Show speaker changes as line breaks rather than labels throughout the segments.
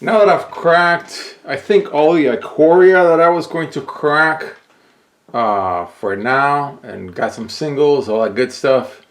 Now that I've cracked, I think all the Ikoria that I was going to crack for now, and got some singles, all that good stuff.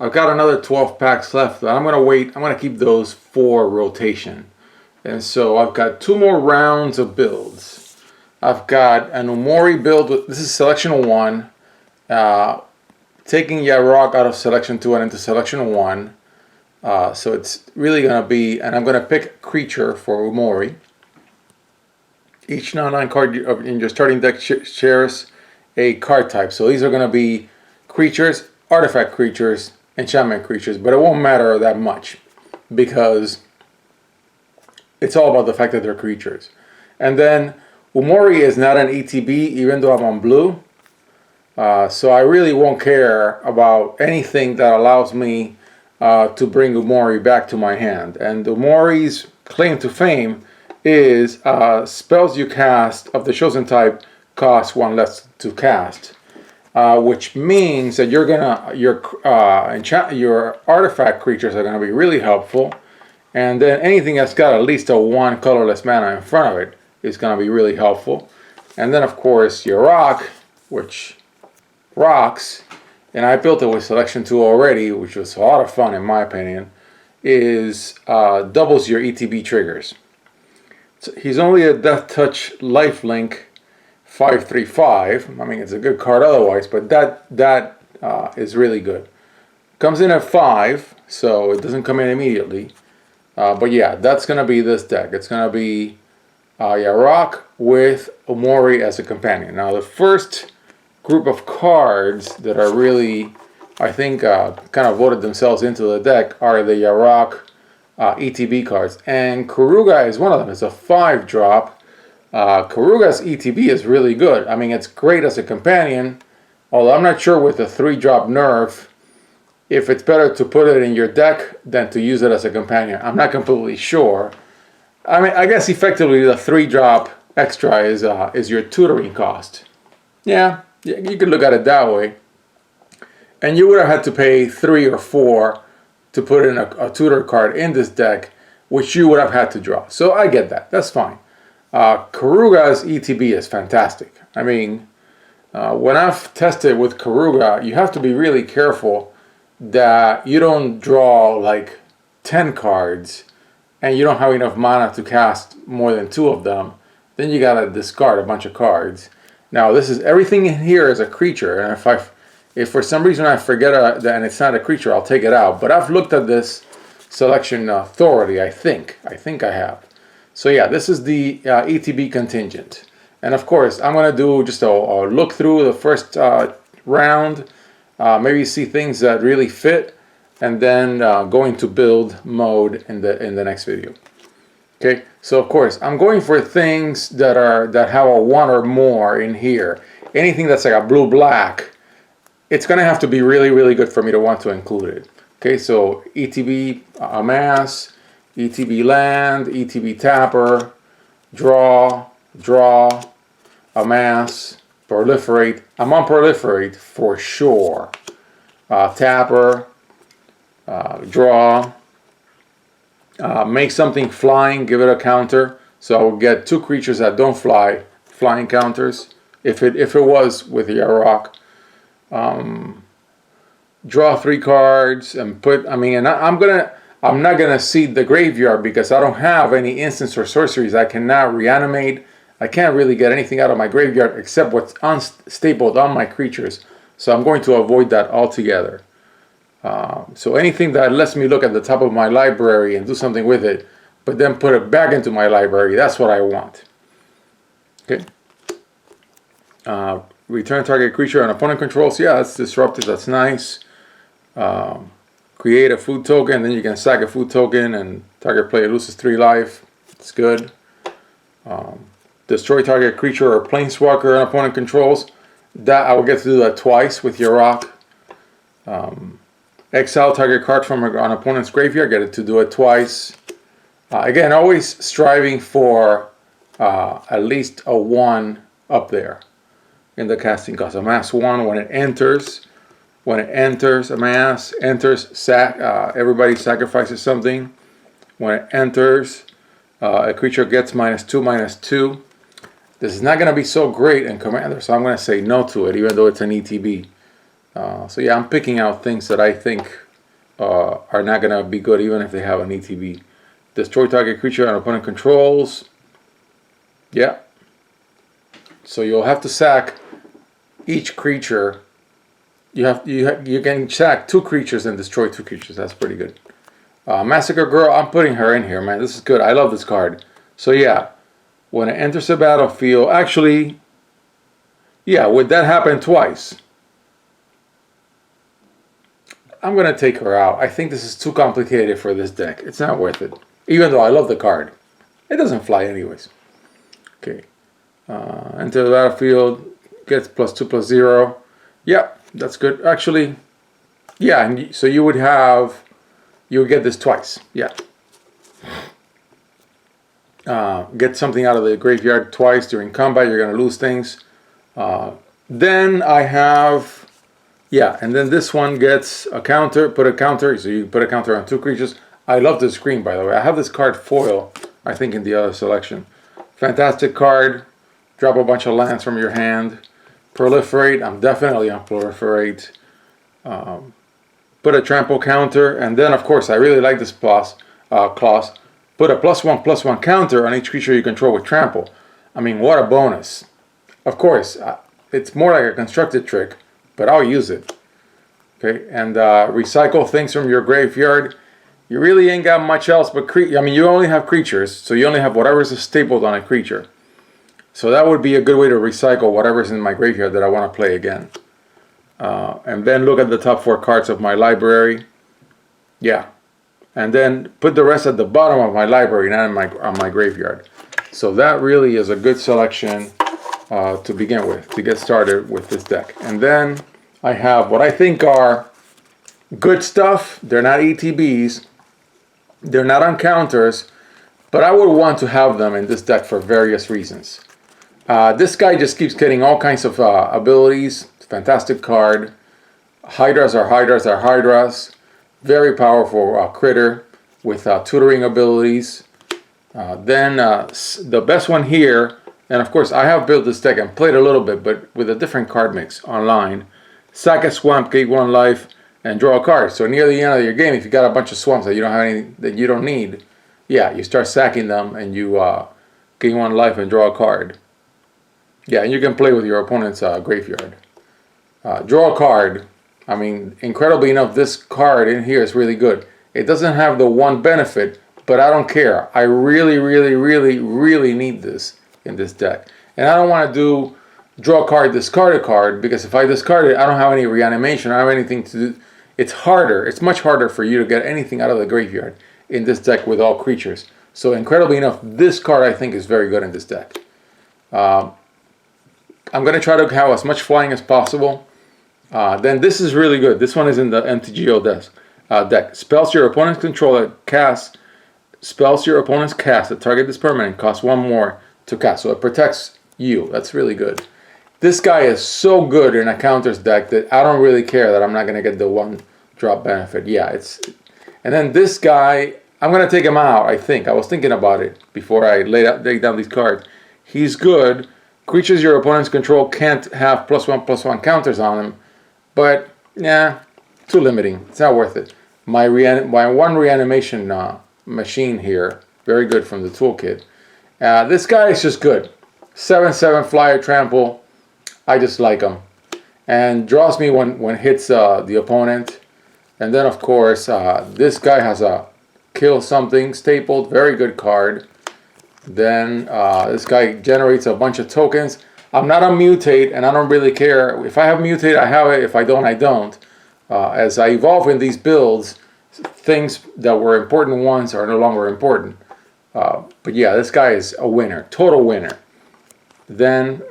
I've got another 12 packs left, but I'm gonna wait. I'm gonna keep those for rotation. And so I've got 2 more rounds of builds. I've got an Umori build. This is selection 1. Taking Yarok out of selection 2 and into selection 1. So it's really going to be, and I'm going to pick creature for Umori. Each non-9 card in your starting deck shares a card type. So these are going to be creatures, artifact creatures, enchantment creatures, but it won't matter that much because it's all about the fact that they're creatures. And then Umori is not an ETB, even though I'm on blue. So I really won't care about anything that allows me to bring Umori back to my hand. And Umori's claim to fame is spells you cast of the chosen type cost 1 less to cast, which means that your artifact creatures are going to be really helpful, and then anything that's got at least a 1 colorless mana in front of it is going to be really helpful. And then of course your rock, which rocks, and I built it with selection 2 already, which was a lot of fun in my opinion, is doubles your ETB triggers. So he's only a Death Touch lifelink 5/3/5. I mean, it's a good card otherwise, but that is really good. Comes in at 5, so it doesn't come in immediately. But yeah, that's going to be this deck. It's going to be Yarok with Umori as a companion. Now the first group of cards that are really, I think, kind of voted themselves into the deck are the Yarok ETB cards. And Kuruga is one of them. It's a 5-drop. Kuruga's ETB is really good. I mean, it's great as a companion, although I'm not sure with the 3-drop nerf if it's better to put it in your deck than to use it as a companion. I'm not completely sure. I mean, I guess effectively the 3-drop extra is your tutoring cost. Yeah, you could look at it that way. And you would have had to pay 3 or 4 to put in a tutor card in this deck, which you would have had to draw. So I get that. That's fine. Kuruga's ETB is fantastic. I mean, when I've tested with Kuruga, you have to be really careful that you don't draw like 10 cards and you don't have enough mana to cast more than 2 of them. Then you gotta discard a bunch of cards. Now this is, everything in here is a creature, and if for some reason I forget that and it's not a creature, I'll take it out. But I've looked at this selection thoroughly. I think I have. So yeah, this is the ETB contingent, and of course I'm gonna do just a look through the first round, maybe see things that really fit, and then go into build mode in the next video. Okay, so of course I'm going for things that have a 1 or more in here. Anything that's like a blue-black, it's gonna have to be really, really good for me to want to include it. Okay, so ETB Amass, ETB Land, ETB Tapper, Draw, Amass, Proliferate. I'm on Proliferate for sure. Tapper, Draw. Make something flying, give it a counter. So I will get 2 creatures that don't fly, flying counters. If it was with Yarok. Draw 3 cards and put, I mean, and I'm not gonna seed the graveyard because I don't have any instants or sorceries. I cannot reanimate. I can't really get anything out of my graveyard except what's unstapled on my creatures. So I'm going to avoid that altogether. So anything that lets me look at the top of my library and do something with it, but then put it back into my library, that's what I want. Okay. Return target creature an opponent controls. Yeah, that's disruptive. That's nice. Create a food token, then you can sack a food token and target player loses 3 life. It's good. Destroy target creature or planeswalker an opponent controls. That I will get to do that twice with Yarok. Exile target card from an opponent's graveyard. Get it to do it twice. Again, always striving for at least a 1 up there in the casting cost. Amass 1 when it enters. When it enters, Amass enters, everybody sacrifices something. When it enters, A creature gets -2/-2. This is not going to be so great in Commander, so I'm going to say no to it, even though it's an ETB. So yeah, I'm picking out things that I think are not going to be good, even if they have an ETB. Destroy target creature and opponent controls. Yeah. So you'll have to sack each creature. You can sack 2 creatures and destroy 2 creatures. That's pretty good. Massacre Girl, I'm putting her in here, man. This is good. I love this card. So yeah, when it enters the battlefield, actually, yeah, would that happen twice? I'm going to take her out. I think this is too complicated for this deck. It's not worth it. Even though I love the card. It doesn't fly anyways. Okay. Enter the battlefield, gets +2/+0. Yep, that's good. Actually, yeah, and so you would get this twice. Yeah. Get something out of the graveyard twice during combat. You're going to lose things. Then I have, yeah, and then this one gets a counter, put a counter. So you put a counter on 2 creatures. I love this green, by the way. I have this card foil, I think, in the other selection. Fantastic card. Drop a bunch of lands from your hand. Proliferate. I'm definitely on proliferate. Put a trample counter, and then of course I really like this clause. Put a +1/+1 counter on each creature you control with trample. I mean, what a bonus! Of course, it's more like a constructed trick, but I'll use it. Okay, and recycle things from your graveyard. You really ain't got much else but I mean, you only have creatures, so you only have whatever's stapled on a creature. So that would be a good way to recycle whatever's in my graveyard that I want to play again. And then look at the top 4 cards of my library. Yeah. And then put the rest at the bottom of my library, not on my graveyard. So that really is a good selection to begin with, to get started with this deck. And then I have what I think are good stuff. They're not ETBs. They're not on counters. But I would want to have them in this deck for various reasons. This guy just keeps getting all kinds of abilities. Fantastic card. Hydras are Hydras. Very powerful critter with tutoring abilities. Then the best one here, and of course I have built this deck and played a little bit, but with a different card mix online. Sack a swamp, gain 1 life, and draw a card. So near the end of your game, if you got a bunch of swamps that you don't have any, that you don't need, yeah, you start sacking them and you gain 1 life and draw a card. Yeah, and you can play with your opponent's graveyard. Draw a card. I mean, incredibly enough, this card in here is really good. It doesn't have the one benefit, but I don't care. I really, really, really, really need this in this deck. And I don't want to do draw a card, discard a card, because if I discard it, I don't have any reanimation. I don't have anything to do. It's harder. It's much harder for you to get anything out of the graveyard in this deck with all creatures. So incredibly enough, this card I think is very good in this deck. I'm going to try to have as much flying as possible. Then this is really good. This one is in the MTGO deck. Spells your opponent's controller cast. Spells your opponent's cast that target this permanent costs 1 more to cast. So it protects you. That's really good. This guy is so good in a counters deck that I don't really care that I'm not going to get the 1 drop benefit. Yeah, it's... And then this guy, I'm going to take him out, I think. I was thinking about it before I laid down these cards. He's good. Creatures your opponent's control can't have +1/+1 counters on them. But, yeah, too limiting. It's not worth it. My 1 reanimation machine here, very good from the toolkit. This guy is just good. 7/7 flyer trample. I just like him. And draws me when hits the opponent. And then, of course, this guy has a kill something stapled. Very good card. Then this guy generates a bunch of tokens. I'm not on mutate, and I don't really care. If I have mutate, I have it. If I don't, I don't. As I evolve in these builds, things that were important ones are no longer important. But yeah, this guy is a winner. Total winner. Then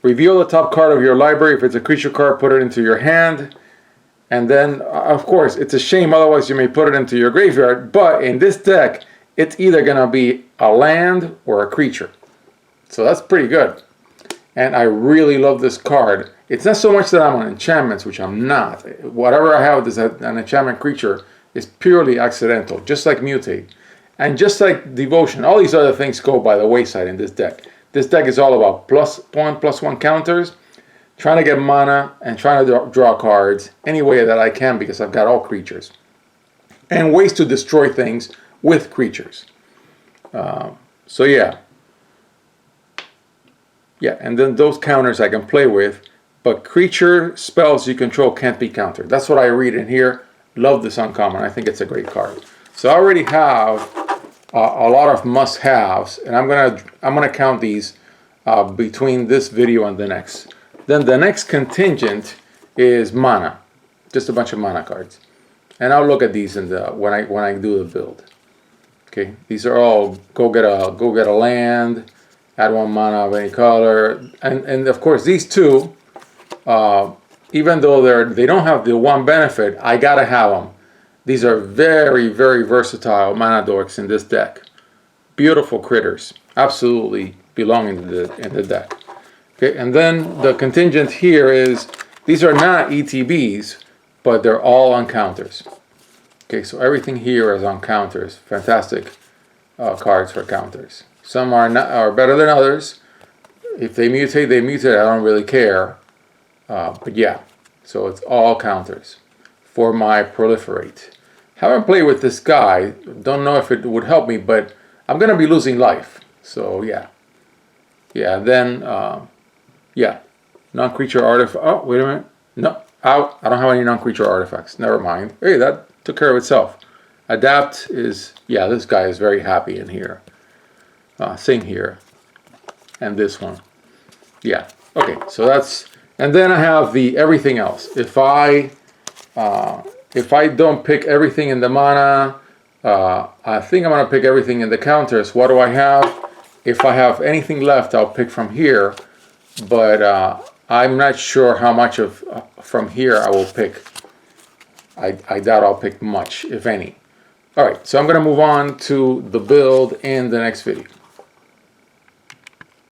reveal the top card of your library. If it's a creature card, put it into your hand. And then, of course, it's a shame. Otherwise, you may put it into your graveyard. But in this deck, it's either going to be a land or a creature. So that's pretty good. And I really love this card. It's not so much that I'm on enchantments, which I'm not. Whatever I have as an enchantment creature is purely accidental, just like mutate. And just like Devotion, all these other things go by the wayside in this deck. This deck is all about +1/+1 counters, trying to get mana and trying to draw cards any way that I can because I've got all creatures. And ways to destroy things with creatures. So yeah. Yeah, and then those counters I can play with, but creature spells you control can't be countered. That's what I read in here. Love this uncommon. I think it's a great card. So I already have a lot of must-haves, and I'm gonna count these between this video and the next. Then the next contingent is mana, just a bunch of mana cards, and I'll look at these in the when I do the build. Okay, these are all go get a land, add 1 mana of any color, and of course these two, even though they don't have the 1 benefit, I gotta have them. These are very, very versatile mana dorks in this deck. Beautiful critters, absolutely belong in the deck. Okay, and then the contingent here is, these are not ETBs, but they're all on counters. Okay, so everything here is on counters. Fantastic cards for counters. Some are better than others. If they mutate, they mutate. I don't really care. But yeah, so it's all counters for my proliferate. Haven't played with this guy. Don't know if it would help me, but I'm gonna be losing life. So yeah, yeah. Then yeah, non-creature artifact. Oh, wait a minute. No, out. I don't have any non-creature artifacts. Never mind. Hey, that took care of itself. Adapt is, yeah. This guy is very happy in here. Sing here, and this one. Yeah. Okay. So that's, and then I have the everything else. If I don't pick everything in the mana, I think I'm going to pick everything in the counters. What do I have? If I have anything left, I'll pick from here. But I'm not sure how much of from here I will pick. I doubt I'll pick much, if any. All right, so I'm going to move on to the build in the next video.